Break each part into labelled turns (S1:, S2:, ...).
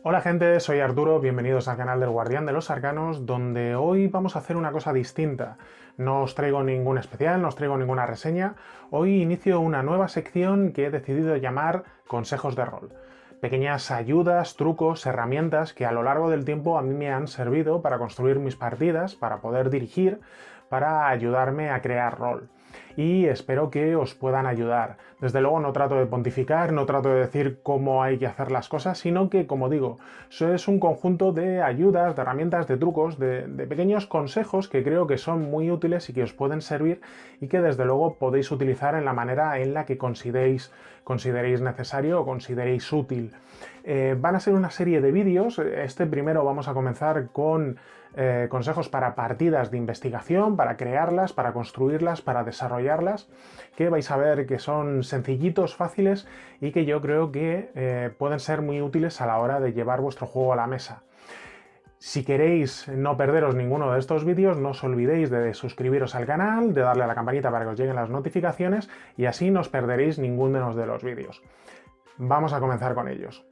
S1: Hola gente, soy Arturo, bienvenidos al canal del Guardián de los Arcanos, donde hoy vamos a hacer una cosa distinta. No os traigo ningún especial, no os traigo ninguna reseña. Hoy inicio una nueva sección que he decidido llamar Consejos de Rol. Pequeñas ayudas, trucos, herramientas que a lo largo del tiempo a mí me han servido para construir mis partidas, para poder dirigir, para ayudarme a crear rol. Y espero que os puedan ayudar. Desde luego no trato de pontificar, no trato de decir cómo hay que hacer las cosas, sino que, como digo, eso es un conjunto de ayudas, de herramientas, de trucos, de pequeños consejos que creo que son muy útiles y que os pueden servir y que desde luego podéis utilizar en la manera en la que consideréis necesario o consideréis útil. Van a ser una serie de vídeos. Este primero vamos a comenzar con consejos para partidas de investigación, para crearlas, para construirlas, para desarrollarlas, que vais a ver que son sencillitos, fáciles y que yo creo que pueden ser muy útiles a la hora de llevar vuestro juego a la mesa. Si queréis no perderos ninguno de estos vídeos, no os olvidéis de suscribiros al canal, de darle a la campanita para que os lleguen las notificaciones y así no os perderéis ninguno de los vídeos. Vamos a comenzar con ellos.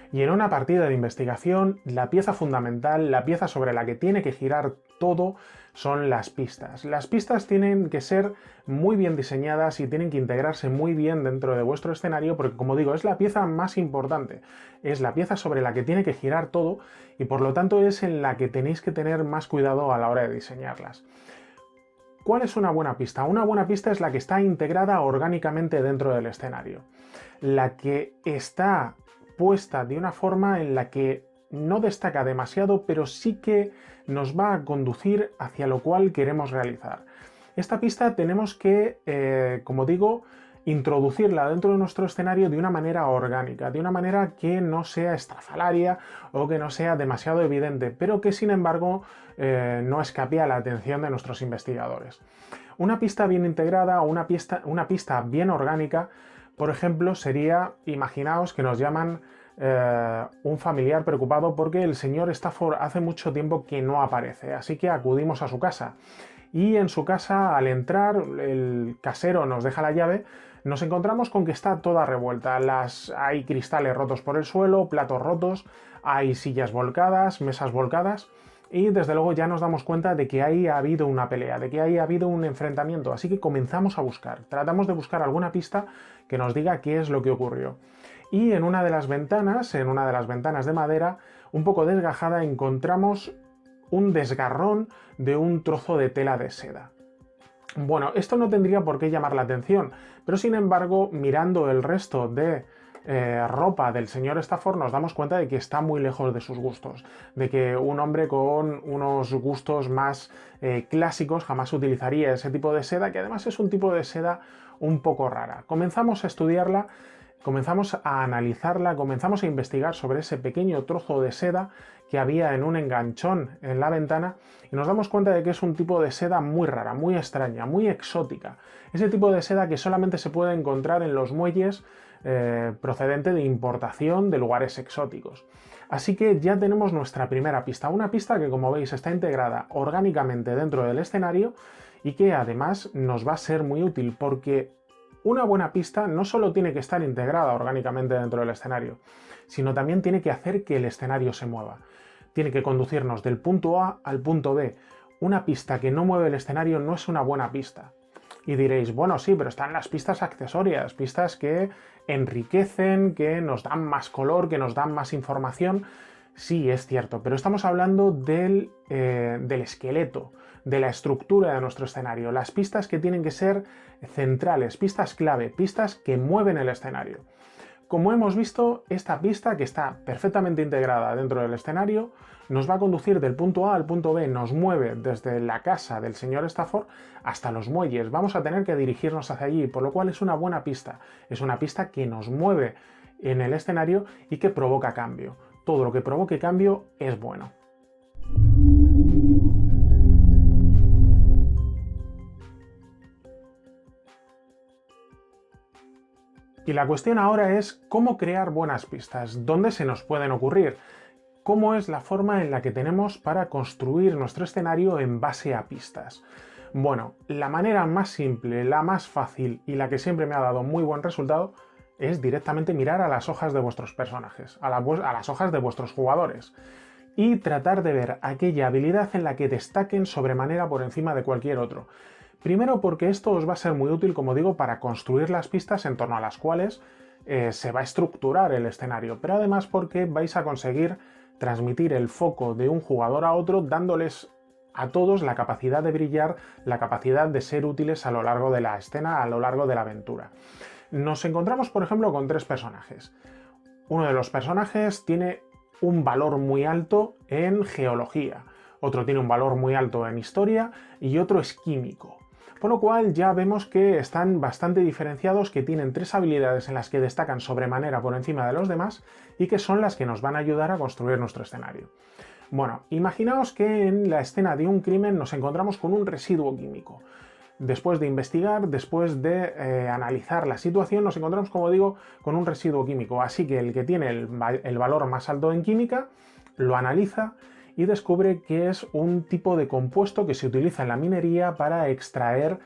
S1: Y en una partida de investigación, la pieza fundamental, la pieza sobre la que tiene que girar todo, son las pistas. Las pistas tienen que ser muy bien diseñadas y tienen que integrarse muy bien dentro de vuestro escenario porque, como digo, es la pieza más importante. Es la pieza sobre la que tiene que girar todo y, por lo tanto, es en la que tenéis que tener más cuidado a la hora de diseñarlas. ¿Cuál es una buena pista? Una buena pista es la que está integrada orgánicamente dentro del escenario. La que está puesta de una forma en la que no destaca demasiado, pero sí que nos va a conducir hacia lo cual queremos realizar. Esta pista tenemos que, como digo, introducirla dentro de nuestro escenario de una manera orgánica, de una manera que no sea estrafalaria o que no sea demasiado evidente, pero que sin embargo no escape a la atención de nuestros investigadores. Una pista bien integrada o una pista bien orgánica, por ejemplo, sería, imaginaos que nos llaman un familiar preocupado porque el señor Stafford hace mucho tiempo que no aparece, así que acudimos a su casa. Y en su casa, al entrar, el casero nos deja la llave, nos encontramos con que está toda revuelta. Hay cristales rotos por el suelo, platos rotos, hay sillas volcadas, mesas volcadas. Y desde luego ya nos damos cuenta de que ahí ha habido una pelea, de que ahí ha habido un enfrentamiento, así que comenzamos a buscar. Tratamos de buscar alguna pista que nos diga qué es lo que ocurrió. Y en una de las ventanas de madera, un poco desgajada, encontramos un desgarrón de un trozo de tela de seda. Bueno, esto no tendría por qué llamar la atención, pero sin embargo, mirando el resto de ropa del señor Stafford nos damos cuenta de que está muy lejos de sus gustos, de que un hombre con unos gustos más clásicos jamás utilizaría ese tipo de seda, que además es un tipo de seda un poco rara. Comenzamos a estudiarla, comenzamos a analizarla, comenzamos a investigar sobre ese pequeño trozo de seda que había en un enganchón en la ventana y nos damos cuenta de que es un tipo de seda muy rara, muy extraña, muy exótica. Ese tipo de seda que solamente se puede encontrar en los muelles procedente de importación de lugares exóticos. Así que ya tenemos nuestra primera pista, una pista que, como veis, está integrada orgánicamente dentro del escenario y que además nos va a ser muy útil porque una buena pista no solo tiene que estar integrada orgánicamente dentro del escenario, sino también tiene que hacer que el escenario se mueva. Tiene que conducirnos del punto A al punto B. Una pista que no mueve el escenario no es una buena pista. Y diréis, bueno, sí, pero están las pistas accesorias, pistas que enriquecen, que nos dan más color, que nos dan más información. Sí, es cierto, pero estamos hablando del esqueleto, de la estructura de nuestro escenario, las pistas que tienen que ser centrales, pistas clave, pistas que mueven el escenario. Como hemos visto, esta pista, que está perfectamente integrada dentro del escenario, nos va a conducir del punto A al punto B, nos mueve desde la casa del señor Stafford hasta los muelles. Vamos a tener que dirigirnos hacia allí, por lo cual es una buena pista. Es una pista que nos mueve en el escenario y que provoca cambio. Todo lo que provoque cambio es bueno. Y la cuestión ahora es cómo crear buenas pistas, dónde se nos pueden ocurrir, cómo es la forma en la que tenemos para construir nuestro escenario en base a pistas. Bueno, la manera más simple, la más fácil y la que siempre me ha dado muy buen resultado es directamente mirar a las hojas de vuestros personajes, a las hojas de vuestros jugadores, y tratar de ver aquella habilidad en la que destaquen sobremanera por encima de cualquier otro. Primero porque esto os va a ser muy útil, como digo, para construir las pistas en torno a las cuales se va a estructurar el escenario, pero además porque vais a conseguir transmitir el foco de un jugador a otro dándoles a todos la capacidad de brillar, la capacidad de ser útiles a lo largo de la escena, a lo largo de la aventura. Nos encontramos, por ejemplo, con 3 personajes. Uno de los personajes tiene un valor muy alto en geología, otro tiene un valor muy alto en historia y otro es químico. Por lo cual ya vemos que están bastante diferenciados, que tienen 3 habilidades en las que destacan sobremanera por encima de los demás y que son las que nos van a ayudar a construir nuestro escenario. Bueno, imaginaos que en la escena de un crimen nos encontramos con un residuo químico. Después de investigar, después de analizar la situación, nos encontramos, como digo, con un residuo químico. Así que el que tiene el valor más alto en química lo analiza y descubre que es un tipo de compuesto que se utiliza en la minería para extraer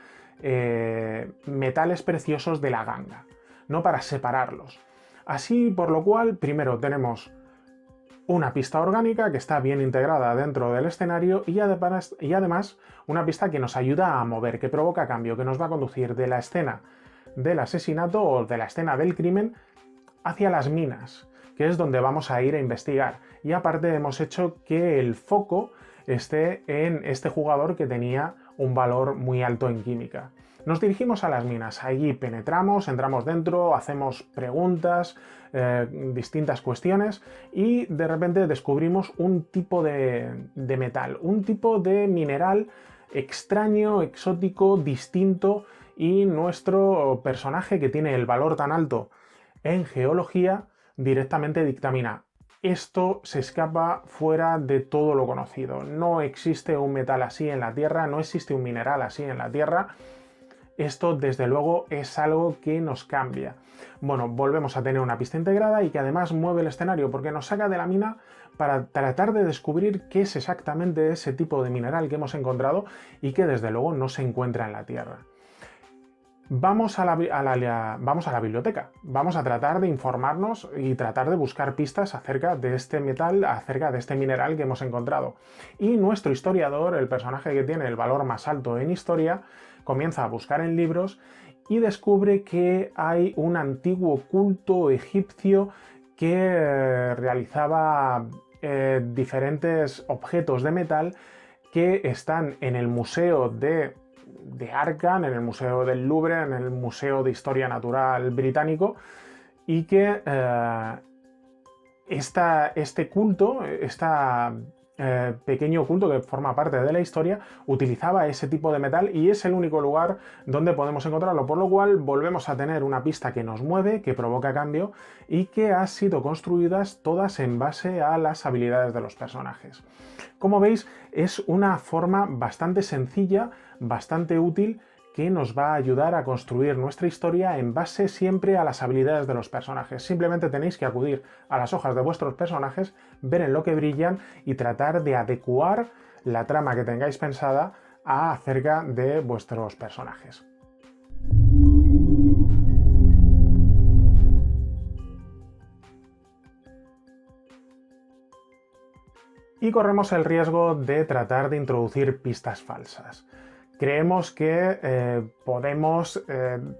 S1: metales preciosos de la ganga, no para separarlos. Así, por lo cual, primero tenemos una pista orgánica que está bien integrada dentro del escenario y además una pista que nos ayuda a mover, que provoca cambio, que nos va a conducir de la escena del asesinato o de la escena del crimen hacia las minas, que es donde vamos a ir a investigar. Y aparte hemos hecho que el foco esté en este jugador que tenía un valor muy alto en química. Nos dirigimos a las minas, allí penetramos, entramos dentro, hacemos preguntas, distintas cuestiones y de repente descubrimos un tipo de metal, un tipo de mineral extraño, exótico, distinto, y nuestro personaje, que tiene el valor tan alto en geología, directamente dictamina: esto se escapa fuera de todo lo conocido, no existe un metal así en la Tierra, no existe un mineral así en la Tierra. Esto, desde luego, es algo que nos cambia. Bueno, volvemos a tener una pista integrada y que además mueve el escenario porque nos saca de la mina para tratar de descubrir qué es exactamente ese tipo de mineral que hemos encontrado y que desde luego no se encuentra en la Tierra. Vamos a la biblioteca, vamos a tratar de informarnos y tratar de buscar pistas acerca de este metal, acerca de este mineral que hemos encontrado. Y nuestro historiador, el personaje que tiene el valor más alto en historia, comienza a buscar en libros y descubre que hay un antiguo culto egipcio que realizaba diferentes objetos de metal que están en el Museo de Arkham, en el Museo del Louvre, en el Museo de Historia Natural británico, y que este culto, pequeño culto que forma parte de la historia, utilizaba ese tipo de metal y es el único lugar donde podemos encontrarlo, por lo cual volvemos a tener una pista que nos mueve, que provoca cambio y que ha sido construidas todas en base a las habilidades de los personajes. Como veis, es una forma bastante sencilla, bastante útil, que nos va a ayudar a construir nuestra historia en base siempre a las habilidades de los personajes. Simplemente tenéis que acudir a las hojas de vuestros personajes, ver en lo que brillan y tratar de adecuar la trama que tengáis pensada acerca de vuestros personajes. Y corremos el riesgo de tratar de introducir pistas falsas. Creemos que podemos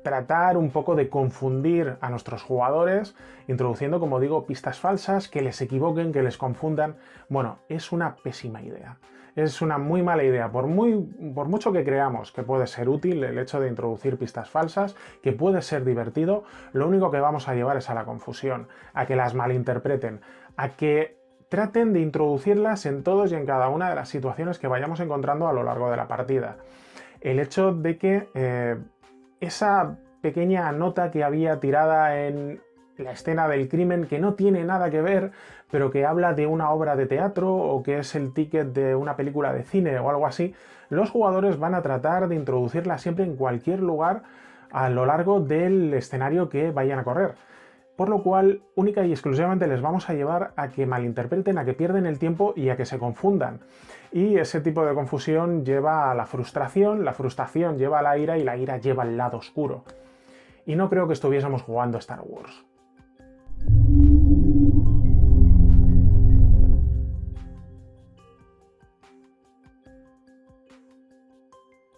S1: tratar un poco de confundir a nuestros jugadores introduciendo, como digo, pistas falsas, que les equivoquen, que les confundan. Bueno, es una pésima idea. Es una muy mala idea. Por mucho que creamos que puede ser útil el hecho de introducir pistas falsas, que puede ser divertido, lo único que vamos a llevar es a la confusión, a que las malinterpreten, a que traten de introducirlas en todos y en cada una de las situaciones que vayamos encontrando a lo largo de la partida. El hecho de que esa pequeña nota que había tirada en la escena del crimen, que no tiene nada que ver, pero que habla de una obra de teatro o que es el ticket de una película de cine o algo así, los jugadores van a tratar de introducirla siempre en cualquier lugar a lo largo del escenario que vayan a correr. por lo cual única y exclusivamente les vamos a llevar a que malinterpreten, a que pierden el tiempo y a que se confundan. Y ese tipo de confusión lleva a la frustración lleva a la ira y la ira lleva al lado oscuro. Y no creo que estuviésemos jugando Star Wars.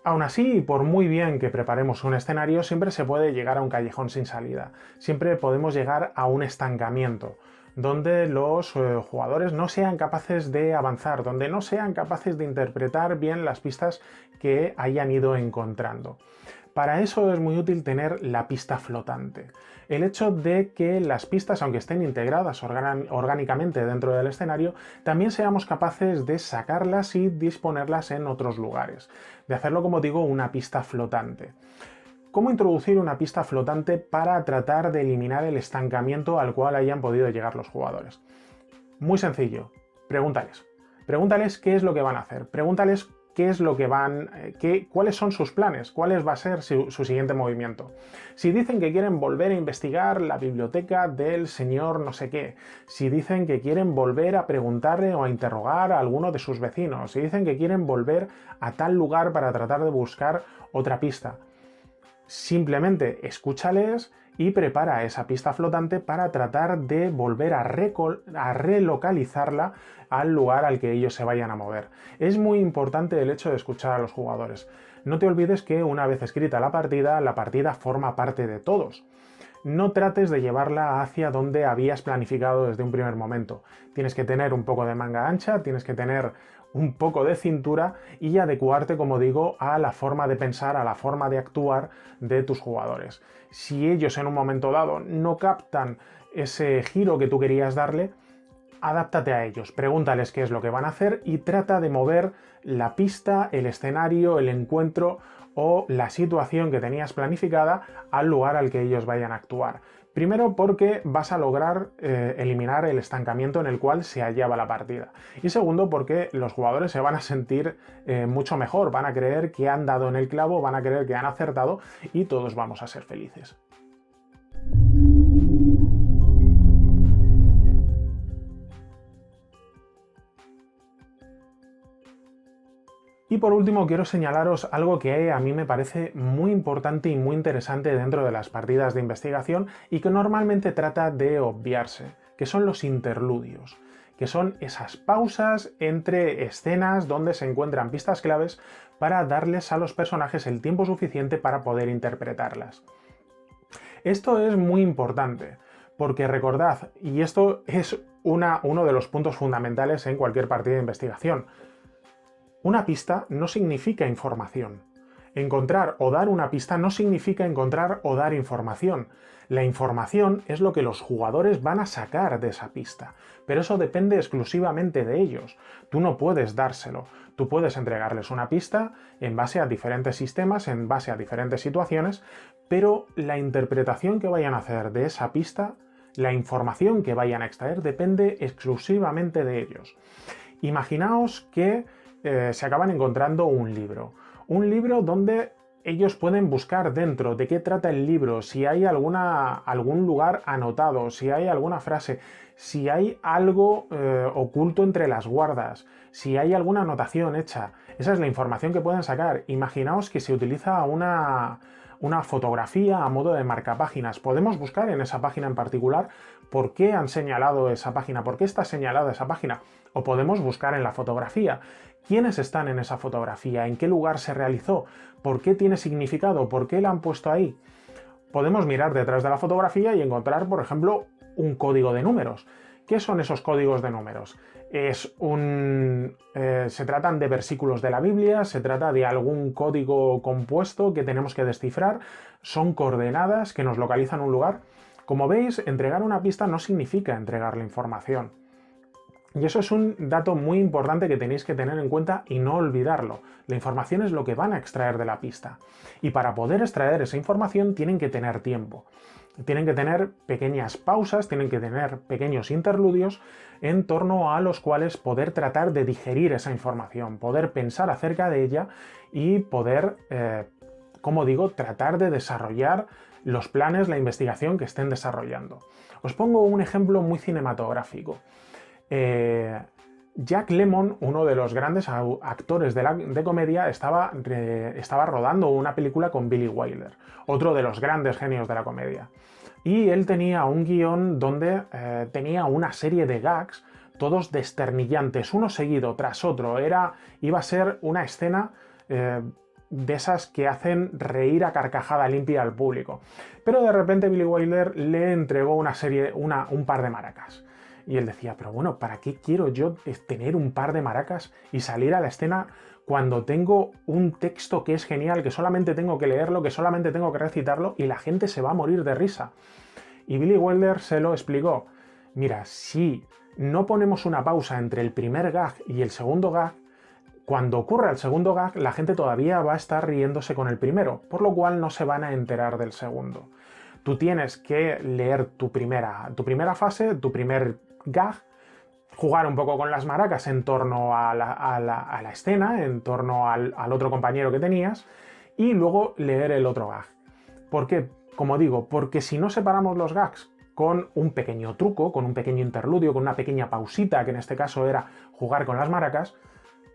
S1: Aún así, por muy bien que preparemos un escenario, siempre se puede llegar a un callejón sin salida. Siempre podemos llegar a un estancamiento, donde los jugadores no sean capaces de avanzar, donde no sean capaces de interpretar bien las pistas que hayan ido encontrando. Para eso es muy útil tener la pista flotante. El hecho de que las pistas, aunque estén integradas orgánicamente dentro del escenario, también seamos capaces de sacarlas y disponerlas en otros lugares. De hacerlo, como digo, una pista flotante. ¿Cómo introducir una pista flotante para tratar de eliminar el estancamiento al cual hayan podido llegar los jugadores? Muy sencillo. Pregúntales. Pregúntales qué es lo que van a hacer. Pregúntales qué es lo que cuáles son sus planes, cuál va a ser su siguiente movimiento. Si dicen que quieren volver a investigar la biblioteca del señor no sé qué, si dicen que quieren volver a preguntarle o a interrogar a alguno de sus vecinos, si dicen que quieren volver a tal lugar para tratar de buscar otra pista, simplemente escúchales y prepara esa pista flotante para tratar de volver a relocalizarla al lugar al que ellos se vayan a mover. Es muy importante el hecho de escuchar a los jugadores. No te olvides que una vez escrita la partida forma parte de todos. No trates de llevarla hacia donde habías planificado desde un primer momento. Tienes que tener un poco de manga ancha, tienes que tener un poco de cintura y adecuarte, como digo, a la forma de pensar, a la forma de actuar de tus jugadores. Si ellos en un momento dado no captan ese giro que tú querías darle, adáptate a ellos, pregúntales qué es lo que van a hacer y trata de mover la pista, el escenario, el encuentro o la situación que tenías planificada al lugar al que ellos vayan a actuar. Primero porque vas a lograr eliminar el estancamiento en el cual se hallaba la partida. Y segundo porque los jugadores se van a sentir mucho mejor, van a creer que han dado en el clavo, van a creer que han acertado y todos vamos a ser felices. Y por último quiero señalaros algo que a mí me parece muy importante y muy interesante dentro de las partidas de investigación y que normalmente trata de obviarse, que son los interludios, que son esas pausas entre escenas donde se encuentran pistas claves para darles a los personajes el tiempo suficiente para poder interpretarlas. Esto es muy importante, porque recordad, y esto es uno de los puntos fundamentales en cualquier partida de investigación, una pista no significa información. Encontrar o dar una pista no significa encontrar o dar información. La información es lo que los jugadores van a sacar de esa pista, pero eso depende exclusivamente de ellos. Tú no puedes dárselo. Tú puedes entregarles una pista en base a diferentes sistemas, en base a diferentes situaciones, pero la interpretación que vayan a hacer de esa pista, la información que vayan a extraer, depende exclusivamente de ellos. Imaginaos que se acaban encontrando un libro donde ellos pueden buscar dentro de qué trata el libro, si hay algún lugar anotado, si hay alguna frase, si hay algo oculto entre las guardas, si hay alguna anotación hecha. Esa es la información que pueden sacar. Imaginaos que se utiliza una fotografía a modo de marcapáginas. Podemos buscar en esa página en particular por qué han señalado esa página, por qué está señalada esa página. O podemos buscar en la fotografía. ¿Quiénes están en esa fotografía? ¿En qué lugar se realizó? ¿Por qué tiene significado? ¿Por qué la han puesto ahí? Podemos mirar detrás de la fotografía y encontrar, por ejemplo, un código de números. ¿Qué son esos códigos de números? Se tratan de versículos de la Biblia, se trata de algún código compuesto que tenemos que descifrar, son coordenadas que nos localizan un lugar. Como veis, entregar una pista no significa entregar la información. Y eso es un dato muy importante que tenéis que tener en cuenta y no olvidarlo. La información es lo que van a extraer de la pista. Y para poder extraer esa información tienen que tener tiempo. Tienen que tener pequeñas pausas, tienen que tener pequeños interludios en torno a los cuales poder tratar de digerir esa información, poder pensar acerca de ella y poder, como digo, tratar de desarrollar los planes, la investigación que estén desarrollando. Os pongo un ejemplo muy cinematográfico. Jack Lemmon, uno de los grandes actores de comedia, estaba rodando una película con Billy Wilder, otro de los grandes genios de la comedia. Y él tenía un guión donde tenía una serie de gags, todos desternillantes, uno seguido tras otro. Iba a ser una escena de esas que hacen reír a carcajada limpia al público. Pero de repente Billy Wilder le entregó un par de maracas. Y él decía, pero bueno, ¿para qué quiero yo tener un par de maracas y salir a la escena cuando tengo un texto que es genial, que solamente tengo que leerlo, que solamente tengo que recitarlo y la gente se va a morir de risa? Y Billy Wilder se lo explicó. Mira, si no ponemos una pausa entre el primer gag y el segundo gag, cuando ocurra el segundo gag, la gente todavía va a estar riéndose con el primero, por lo cual no se van a enterar del segundo. Tú tienes que leer tu primera fase, tu primer gag, jugar un poco con las maracas en torno a la escena, en torno al otro compañero que tenías, y luego leer el otro gag. ¿Por qué? Como digo, porque si no separamos los gags con un pequeño truco, con un pequeño interludio, con una pequeña pausita, que en este caso era jugar con las maracas,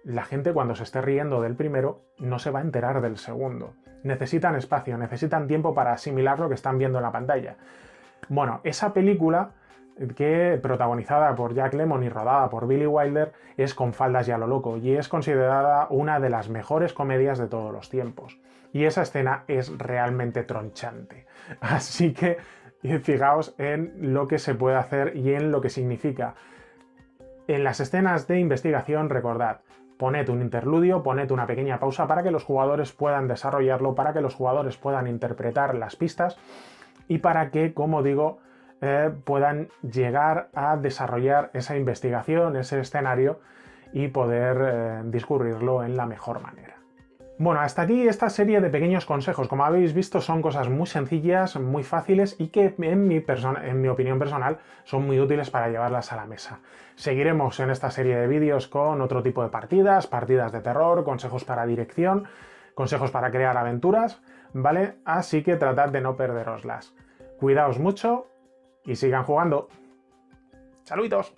S1: la gente cuando se esté riendo del primero no se va a enterar del segundo. Necesitan espacio, necesitan tiempo para asimilar lo que están viendo en la pantalla. Bueno, esa película, protagonizada por Jack Lemmon y rodada por Billy Wilder, es Con faldas y a lo loco, y es considerada una de las mejores comedias de todos los tiempos. Y esa escena es realmente tronchante. Así que fijaos en lo que se puede hacer y en lo que significa. En las escenas de investigación, recordad, poned un interludio, poned una pequeña pausa para que los jugadores puedan desarrollarlo, para que los jugadores puedan interpretar las pistas y para que, como digo, puedan llegar a desarrollar esa investigación, ese escenario y poder discurrirlo en la mejor manera. Bueno, hasta aquí esta serie de pequeños consejos. Como habéis visto, son cosas muy sencillas, muy fáciles y que en mi opinión personal son muy útiles para llevarlas a la mesa. Seguiremos en esta serie de vídeos con otro tipo de partidas de terror, consejos para dirección, consejos para crear aventuras, ¿vale? Así que tratad de no perderoslas. Cuidaos mucho y sigan jugando. ¡Saluditos!